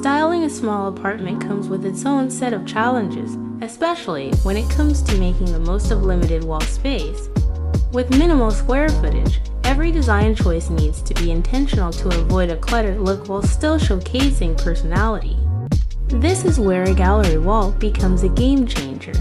Styling a small apartment comes with its own set of challenges, especially when it comes to making the most of limited wall space. With minimal square footage, every design choice needs to be intentional to avoid a cluttered look while still showcasing personality. This is where a gallery wall becomes a game changer.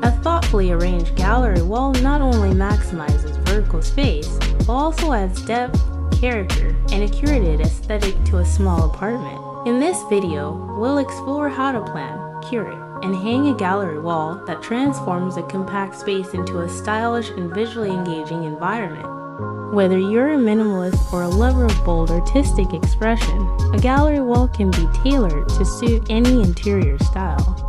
A thoughtfully arranged gallery wall not only maximizes vertical space, but also adds depth, character, and a curated aesthetic to a small apartment. In this video, we'll explore how to plan, curate, and hang a gallery wall that transforms a compact space into a stylish and visually engaging environment. Whether you're a minimalist or a lover of bold artistic expression, a gallery wall can be tailored to suit any interior style.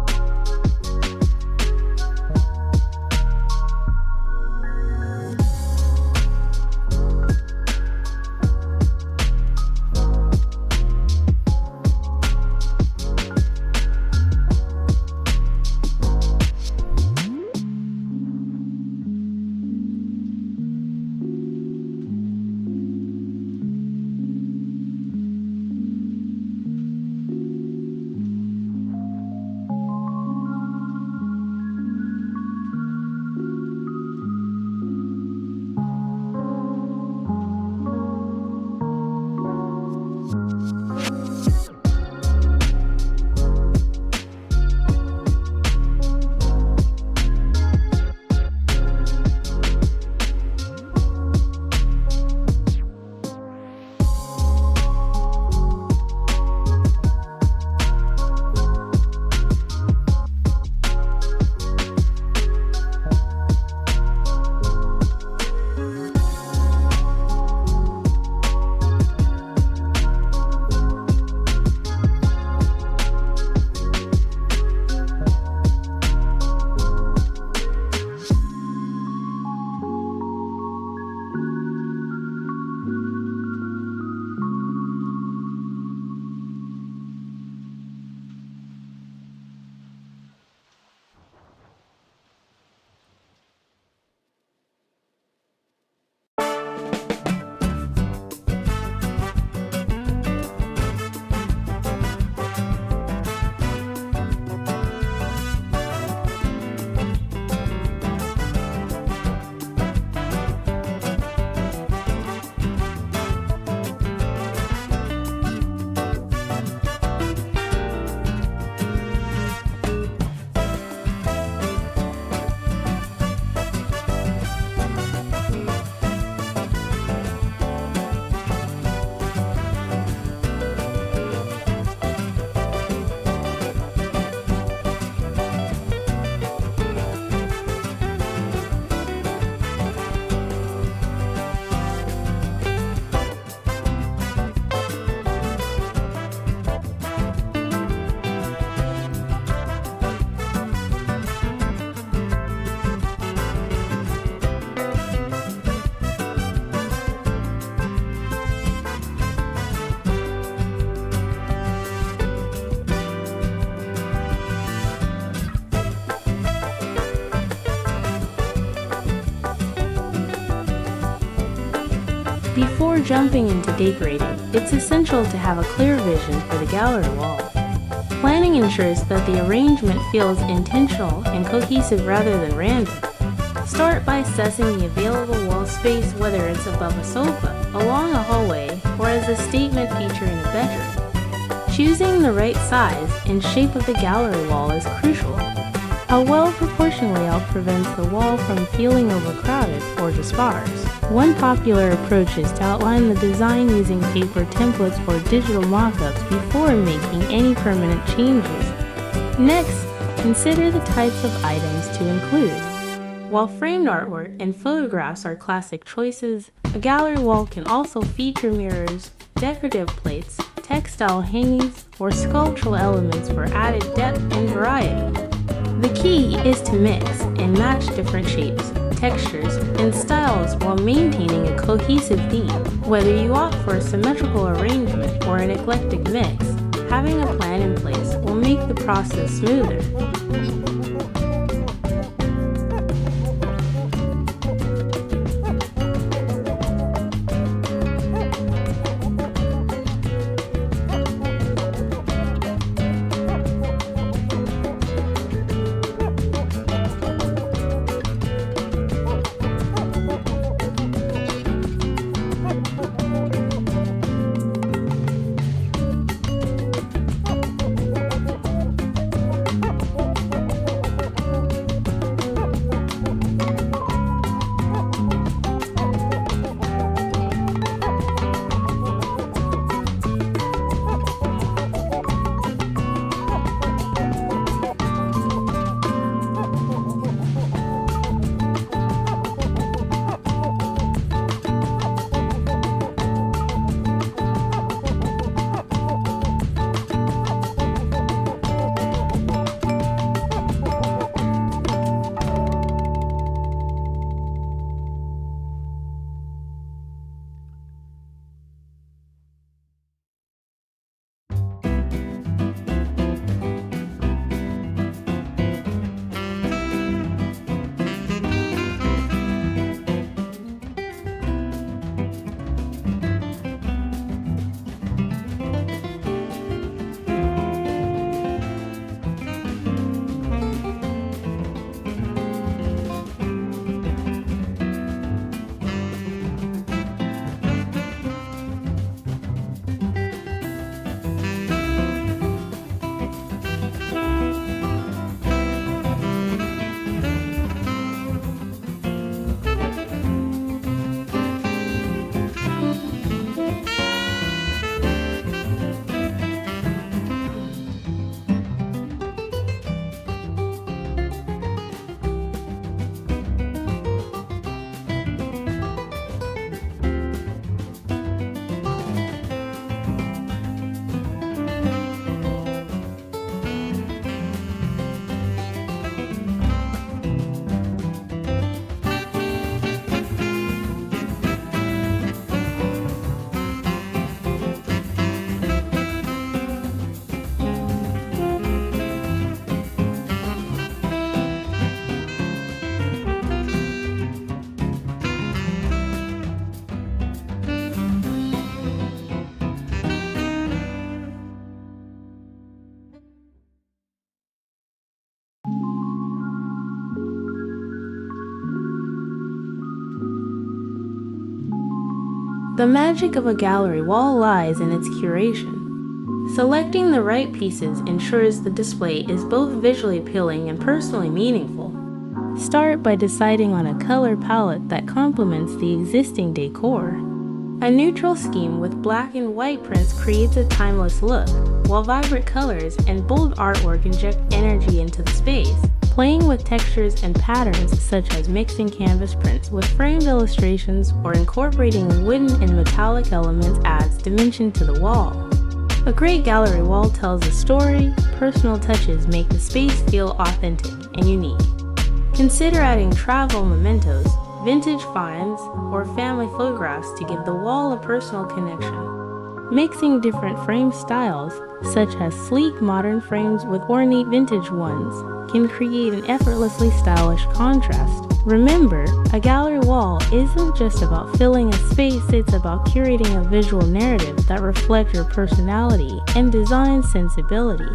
Before jumping into decorating, it's essential to have a clear vision for the gallery wall. Planning ensures that the arrangement feels intentional and cohesive rather than random. Start by assessing the available wall space, whether it's above a sofa, along a hallway, or as a statement feature in a bedroom. Choosing the right size and shape of the gallery wall is crucial. A well-proportioned layout prevents the wall from feeling overcrowded or dispersed. One popular approach is to outline the design using paper templates or digital mock-ups before making any permanent changes. Next, consider the types of items to include. While framed artwork and photographs are classic choices, a gallery wall can also feature mirrors, decorative plates, textile hangings, or sculptural elements for added depth and variety. The key is to mix and match different shapes, textures, and styles while maintaining a cohesive theme. Whether you opt for a symmetrical arrangement or an eclectic mix, having a plan in place will make the process smoother. The magic of a gallery wall lies in its curation. Selecting the right pieces ensures the display is both visually appealing and personally meaningful. Start by deciding on a color palette that complements the existing decor. A neutral scheme with black and white prints creates a timeless look, while vibrant colors and bold artwork inject energy into the space. Playing with textures and patterns, such as mixing canvas prints with framed illustrations or incorporating wooden and metallic elements, adds dimension to the wall. A great gallery wall tells a story. Personal touches make the space feel authentic and unique. Consider adding travel mementos, vintage finds, or family photographs to give the wall a personal connection. Mixing different frame styles, such as sleek modern frames with ornate vintage ones, can create an effortlessly stylish contrast. Remember, a gallery wall isn't just about filling a space, it's about curating a visual narrative that reflects your personality and design sensibility.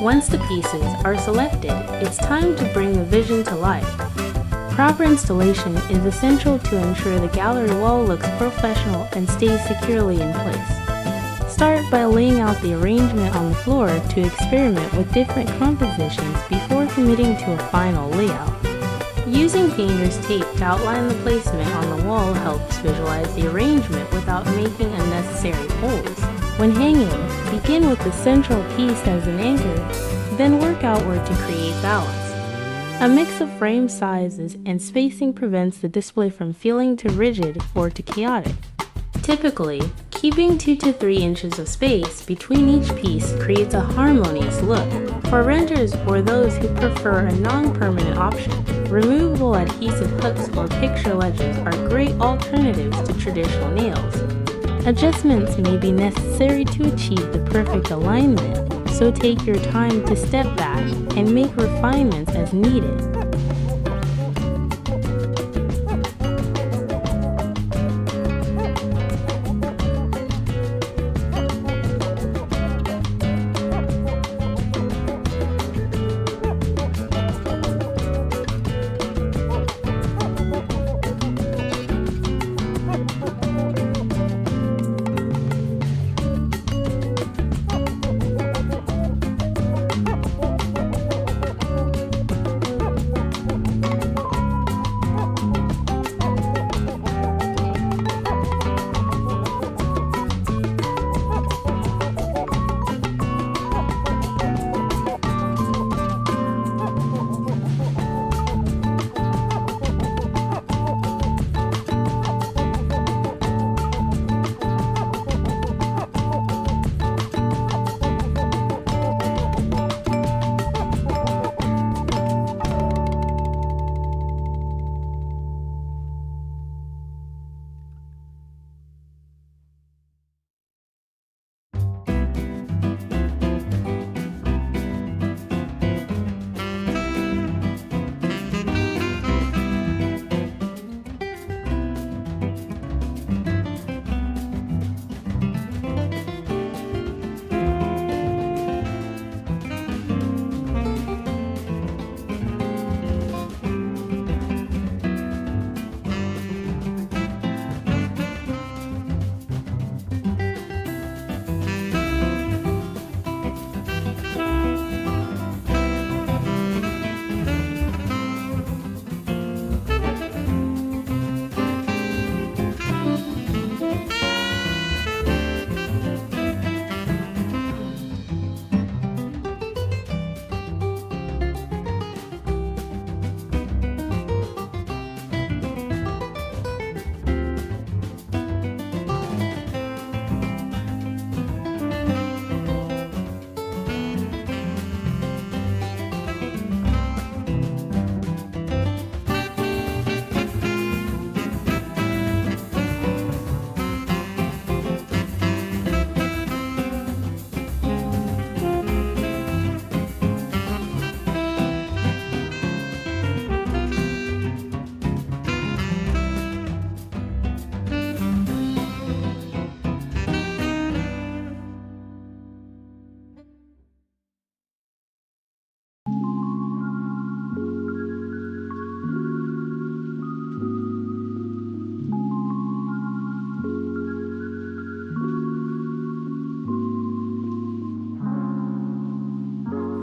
Once the pieces are selected, it's time to bring the vision to life. Proper installation is essential to ensure the gallery wall looks professional and stays securely in place. Start by laying out the arrangement on the floor to experiment with different compositions before committing to a final layout. Using painter's tape to outline the placement on the wall helps visualize the arrangement without making unnecessary holes. When hanging, begin with the central piece as an anchor, then work outward to create balance. A mix of frame sizes and spacing prevents the display from feeling too rigid or too chaotic. Typically, keeping 2 to 3 inches of space between each piece creates a harmonious look. For renters or those who prefer a non-permanent option, removable adhesive hooks or picture ledges are great alternatives to traditional nails. Adjustments may be necessary to achieve the perfect alignment, so take your time to step back and make refinements as needed.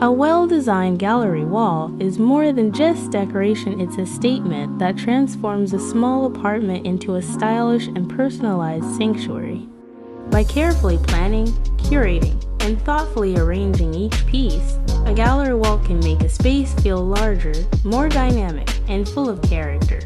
A well-designed gallery wall is more than just decoration, it's a statement that transforms a small apartment into a stylish and personalized sanctuary. By carefully planning, curating, and thoughtfully arranging each piece, a gallery wall can make a space feel larger, more dynamic, and full of character.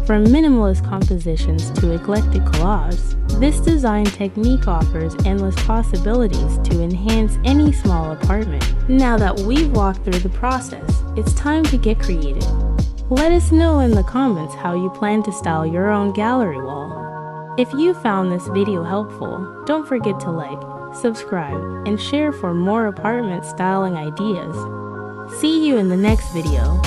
From minimalist compositions to eclectic collage, this design technique offers endless possibilities to enhance any small apartment. Now that we've walked through the process, it's time to get creative. Let us know in the comments how you plan to style your own gallery wall. If you found this video helpful, don't forget to like, subscribe, and share for more apartment styling ideas. See you in the next video.